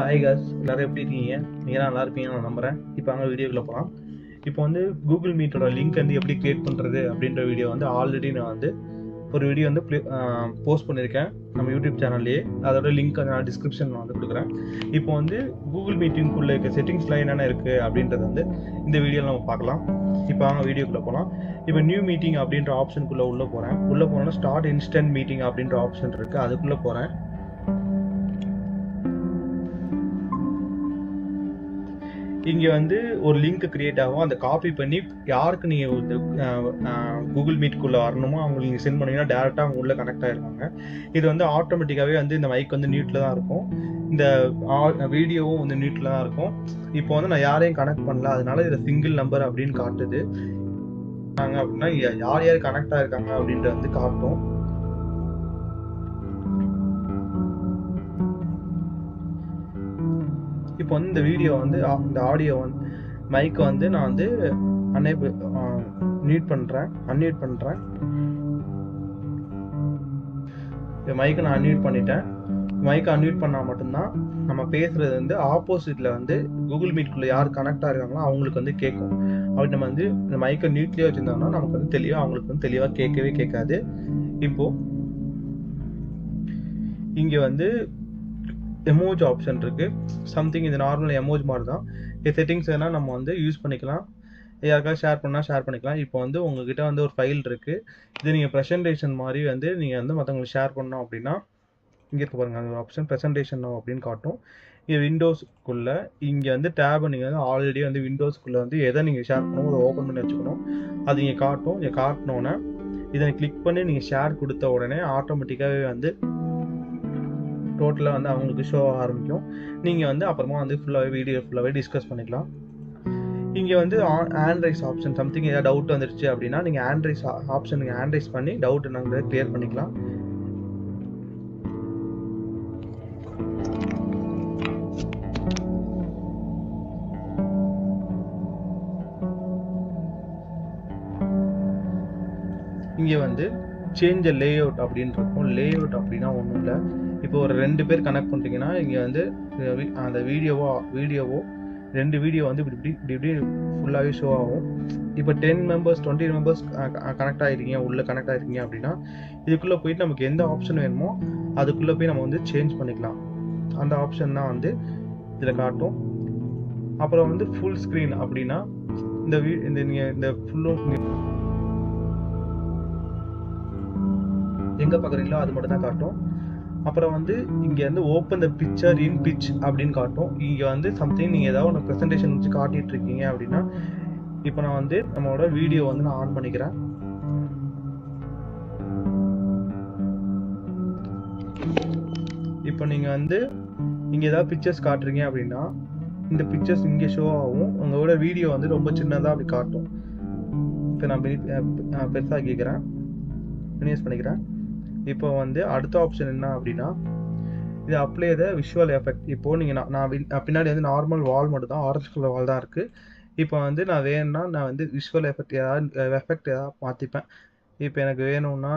Hi cos, எல்லாரும் எப்படி இருக்கீங்க? நீங்கள் நல்லா இருப்பீங்கன்னு நான் நம்புகிறேன். இப்போ அங்கே வீடியோக்குள்ளே போகலாம். இப்போ வந்து கூகுள் மீட்டோட லிங்க் வந்து எப்படி கிரியேட் பண்ணுறது அப்படின்ற வீடியோ வந்து ஆல்ரெடி நான் வந்து ஒரு வீடியோ வந்து போஸ்ட் பண்ணியிருக்கேன் நம்ம யூடியூப் சேனல்லையே. அதோட லிங்க் நான் டிஸ்கிரிப்ஷனில் வந்து கொடுக்குறேன். இப்போ வந்து கூகுள் மீட்டிங்குள்ளே இருக்க செட்டிங்ஸ்லாம் என்னென்ன இருக்குது அப்படின்றது வந்து இந்த வீடியோவில் நம்ம பார்க்கலாம். இப்போ அங்கே வீடியோக்குள்ளே போகலாம். இப்போ நியூ மீட்டிங் அப்படின்ற ஆப்ஷனுக்குள்ளே உள்ளே போனோன்னா ஸ்டார்ட் இன்ஸ்டன்ட் மீட்டிங் அப்படின்ற ஆப்ஷன் இருக்குது. அதுக்குள்ளே போகிறேன். இங்கே வந்து ஒரு லிங்க் கிரியேட் ஆகும். அதை காப்பி பண்ணி யாருக்கு நீங்கள் வந்து கூகுள் மீட்குள்ளே வரணுமோ அவங்களுக்கு நீங்கள் சென்ட் பண்ணிங்கன்னா டேரெக்டாக அவங்க உள்ளே கனெக்ட் ஆகிருக்காங்க. இது வந்து ஆட்டோமேட்டிக்காகவே வந்து இந்த மைக் வந்து மியூட்டில் தான் இருக்கும். இந்த வீடியோவும் வந்து மியூட்டில் தான் இருக்கும். இப்போ வந்து நான் யாரையும் கனெக்ட் பண்ணல, அதனால இதில் சிங்கிள் நம்பர் அப்படின்னு காட்டுது. அப்படின்னா யார் யார் கனெக்ட் ஆகிருக்காங்க அப்படின்ற வந்து காட்டும். இப்போ வந்து இந்த வீடியோ வந்து இந்த ஆடியோ வந்து மைக்கை வந்து நான் வந்து அன்மியூட் பண்ணுறேன். மைக்கை நான் அன்மியூட் பண்ணிட்டேன். மைக்கை அன்மியூட் பண்ணால் மட்டும்தான் நம்ம பேசுகிறது வந்து ஆப்போசிட்டில் வந்து கூகுள் மீட்குள்ளே யார் கனெக்ட் ஆகிருக்காங்களோ அவங்களுக்கு வந்து கேட்கும். அப்படி நம்ம வந்து இந்த மைக்கை மியூட்லேயே வச்சுருந்தோம்னா நமக்கு வந்து தெளிவாக அவங்களுக்கு வந்து தெளிவாக கேட்காது. இப்போது இங்கே வந்து எமோஜ் ஆப்ஷன் இருக்குது. சம்திங் இது நார்மல் எமோஜ் மாதிரி தான். செட்டிங்ஸ் வேணால் நம்ம வந்து யூஸ் பண்ணிக்கலாம். யாருக்காவது ஷேர் பண்ணிக்கலாம். இப்போ வந்து உங்ககிட்ட வந்து ஒரு ஃபைல் இருக்குது. இது நீங்கள் ப்ரெசன்டேஷன் மாதிரி வந்து நீங்கள் வந்து மற்றவங்களுக்கு ஷேர் பண்ணோம் அப்படின்னா இங்கே இருக்க பாருங்கள், அந்த ஒரு ஆப்ஷன் ப்ரெசன்டேஷன் அப்படின்னு காட்டும். இங்கே விண்டோஸ்க்குள்ளே இங்கே வந்து டேபை நீங்கள் வந்து ஆல்ரெடி வந்து விண்டோஸ்க்குள்ளே வந்து எதை நீங்கள் ஷேர் பண்ணணும் அதை ஓப்பன் பண்ணி வச்சுக்கணும். அது இங்கே காட்டும். இங்கே காட்டினோன்னே இதை கிளிக் பண்ணி நீங்கள் ஷேர் கொடுத்த உடனே ஆட்டோமேட்டிக்காகவே வந்து டோட்டலாக வந்து அவங்களுக்கு ஷோ ஆரம்பிக்கும். நீங்கள் வந்து அப்புறமா வந்து வீடியோ ஃபுல்லாகவே டிஸ்கஸ் பண்ணிக்கலாம். இங்கே வந்து ஆண்ட்ரைஸ் ஆப்ஷன், சம்திங் ஏதாவது டவுட் வந்துருச்சு அப்படின்னா நீங்கள் ஆண்ட்ரைஸ் ஆப்ஷன் நீங்கள் ஆண்ட்ரைஸ் பண்ணி டவுட் நாங்கள் கிளியர் பண்ணிக்கலாம். இங்கே வந்து சேஞ்ச் லே அவுட் அப்படின்னு இருக்கும். லே அவுட் அப்படின்னா ஒன்றும் இல்லை. இப்போ ஒரு 2 பேர் கனெக்ட் பண்ணிட்டீங்கன்னா இங்கே வந்து அந்த வீடியோ 2 வீடியோ வந்து இப்படி ஃபுல்லாகவே ஷோ ஆகும். இப்போ 10 மெம்பர்ஸ் 20 மெம்பர்ஸ் கனெக்ட் ஆகிருக்கீங்க அப்படின்னா இதுக்குள்ளே போயிட்டு நமக்கு எந்த ஆப்ஷன் வேணுமோ அதுக்குள்ளே போய் நம்ம வந்து சேஞ்ச் பண்ணிக்கலாம். அந்த ஆப்ஷன் தான் வந்து இதில் காட்டும். அப்புறம் வந்து ஃபுல் ஸ்க்ரீன் அப்படின்னா இந்த ஃபுல்லும் எங்கே பார்க்குறீங்களோ அது மட்டும் தான் காட்டும். அப்புறம் வந்து இங்கே வந்து open the picture in pitch அப்படின்னு காட்டும். இங்கே வந்து சம்திங் நீங்கள் ஏதாவது ஒன்று ப்ரெசன்டேஷன் வச்சு காட்டிகிட்டு இருக்கீங்க அப்படின்னா இப்போ நான் வந்து நம்மளோட வீடியோ வந்து நான் ஆன் பண்ணிக்கிறேன். இப்போ நீங்கள் வந்து இங்கே ஏதாவது பிக்சர்ஸ் காட்டுறீங்க அப்படின்னா இந்த பிக்சர்ஸ் இங்கே ஷோ ஆகும். உங்களோட வீடியோ வந்து ரொம்ப சின்னதாக அப்படி காட்டும். இப்போ நான் பெருசாக கேட்குறேன், மினிமைஸ் பண்ணிக்கிறேன். இப்போ வந்து அடுத்த ஆப்ஷன் என்ன அப்படின்னா இது அப்ளை த விஷுவல் எஃபெக்ட். இப்போது நீங்கள் நான் பின்னாடி வந்து நார்மல் வால் மட்டும் தான், ஆரஞ்சு கலர் வால் தான் இருக்குது. இப்போ வந்து நான் வேணும்னா நான் வந்து விஷுவல் எஃபெக்ட் ஏதாவது மாற்றிப்பேன். இப்போ எனக்கு வேணும்னா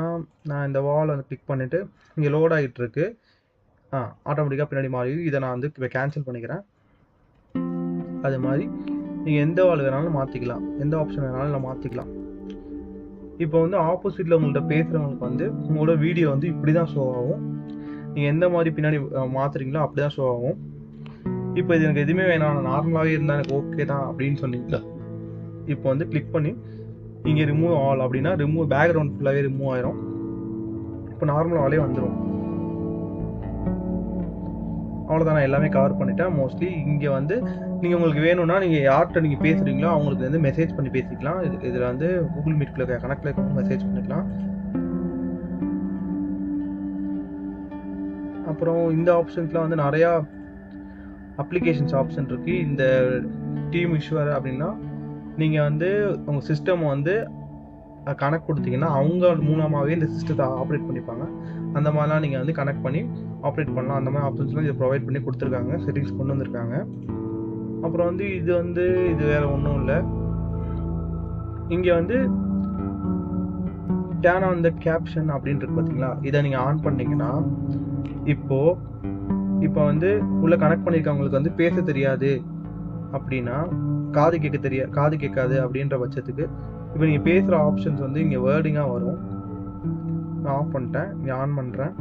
நான் இந்த வால் வந்து கிளிக் பண்ணிவிட்டு இங்கே லோட் ஆகிட்டு இருக்கு. ஆட்டோமேட்டிக்காக பின்னாடி மாறி இதை நான் வந்து இப்போ கேன்சல் பண்ணிக்கிறேன். அது மாதிரி நீங்கள் எந்த வால் வேணாலும் மாற்றிக்கலாம், எந்த ஆப்ஷன் வேணாலும் நான் மாற்றிக்கலாம். இப்போ வந்து ஆப்போசிட்டில் உங்கள்கிட்ட பேசுகிறவங்களுக்கு வந்து உங்களோட வீடியோ வந்து இப்படி தான் ஷோ ஆகும். நீங்கள் எந்த மாதிரி பின்னாடி மாற்றுறீங்களோ அப்படி தான் ஷோ ஆகும். இப்போ இது எனக்கு எதுவுமே வேணாம், நார்மலாகவே இருந்தால் எனக்கு ஓகே தான் அப்படின்னு சொன்னீங்களா, இப்போ வந்து கிளிக் பண்ணி இங்கே ரிமூவ் ஆல் அப்படின்னா பேக்ரவுண்ட் ஃபுல்லாகவே ரிமூவ் ஆயிரும். இப்போ நார்மல் ஆலே வந்துடும். அவ்வளோதான், நான் எல்லாமே கவர் பண்ணிட்டேன் மோஸ்ட்லி. இங்கே வந்து நீங்கள் உங்களுக்கு வேணும்னா நீங்கள் யார்கிட்ட நீங்கள் பேசுகிறீங்களோ அவங்களுக்கு வந்து மெசேஜ் பண்ணி பேசிக்கலாம். இதில் வந்து கூகுள் மீட்குள்ளே கனெக்டில் இருக்க மெசேஜ் பண்ணிக்கலாம். அப்புறம் இந்த ஆப்ஷன்ஸ்லாம் வந்து நிறையா அப்ளிகேஷன்ஸ் ஆப்ஷன் இருக்குது. இந்த டீம் இஷ்யூர் அப்படின்னா நீங்கள் வந்து உங்கள் சிஸ்டம் வந்து கனெக்ட் கொடுத்தீங்கன்னா அவங்க மூலமாகவே இந்த சிஸ்டத்தை ஆப்ரேட் பண்ணிப்பாங்க. அந்த மாதிரிலாம் நீங்கள் வந்து கனெக்ட் பண்ணி ஆப்ரேட் பண்ணலாம். அந்த மாதிரி ஆப்ஷன்ஸ்லாம் இதை ப்ரொவைட் பண்ணி கொடுத்துருக்காங்க, செட்டிங்ஸ் கொண்டு வந்திருக்காங்க. அப்புறம் வந்து இது வேறு ஒன்றும் இல்லை. இங்கே வந்து டர்ன் ஆன் த கேப்ஷன் அப்படின்னு இருக்கு பார்த்தீங்களா, இதை நீங்கள் ஆன் பண்ணிங்கன்னா இப்போது இப்போ வந்து உள்ள கனெக்ட் பண்ணியிருக்கவங்களுக்கு வந்து பேச தெரியாது அப்படின்னா, காது கேட்காது அப்படின்ற பட்சத்துக்கு இப்போ நீங்கள் பேசுகிற ஆப்ஷன்ஸ் வந்து இங்கே வேர்டிங்காக வரும். நான் ஆஃப் பண்ணிட்டேன், இங்கே ஆன் பண்ணுறேன்.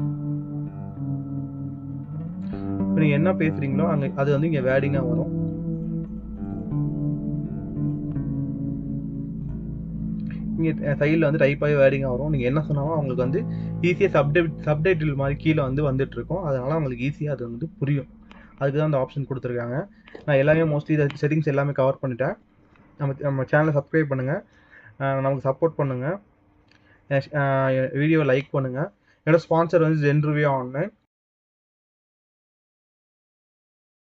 இப்போ நீங்கள் என்ன பேசுகிறீங்களோ அங்கே அது வந்து இங்கே வேர்டிங்காக வரும். இங்கே சைடில் வந்து டைப்பாகவே வேர்டிங்காக வரும். நீங்கள் என்ன சொன்னாலும் அவங்களுக்கு வந்து ஈஸியாக சப்டைட்டில் மாதிரி கீழே வந்து வந்துட்டுருக்கும். அதனால் அவங்களுக்கு ஈஸியாக அது வந்து புரியும். அதுக்கு தான் அந்த ஆப்ஷன் கொடுத்துருக்காங்க. நான் எல்லாமே மோஸ்ட்லி இதை செட்டிங்ஸ் எல்லாமே கவர் பண்ணிட்டேன். நம்ம சேனலை சப்ஸ்கிரைப் பண்ணுங்கள், நமக்கு சப்போர்ட் பண்ணுங்கள், வீடியோவை லைக் பண்ணுங்கள். என்னோட ஸ்பான்சர் வந்து ஜென்ரிவ்யூ ஆன்லைன்.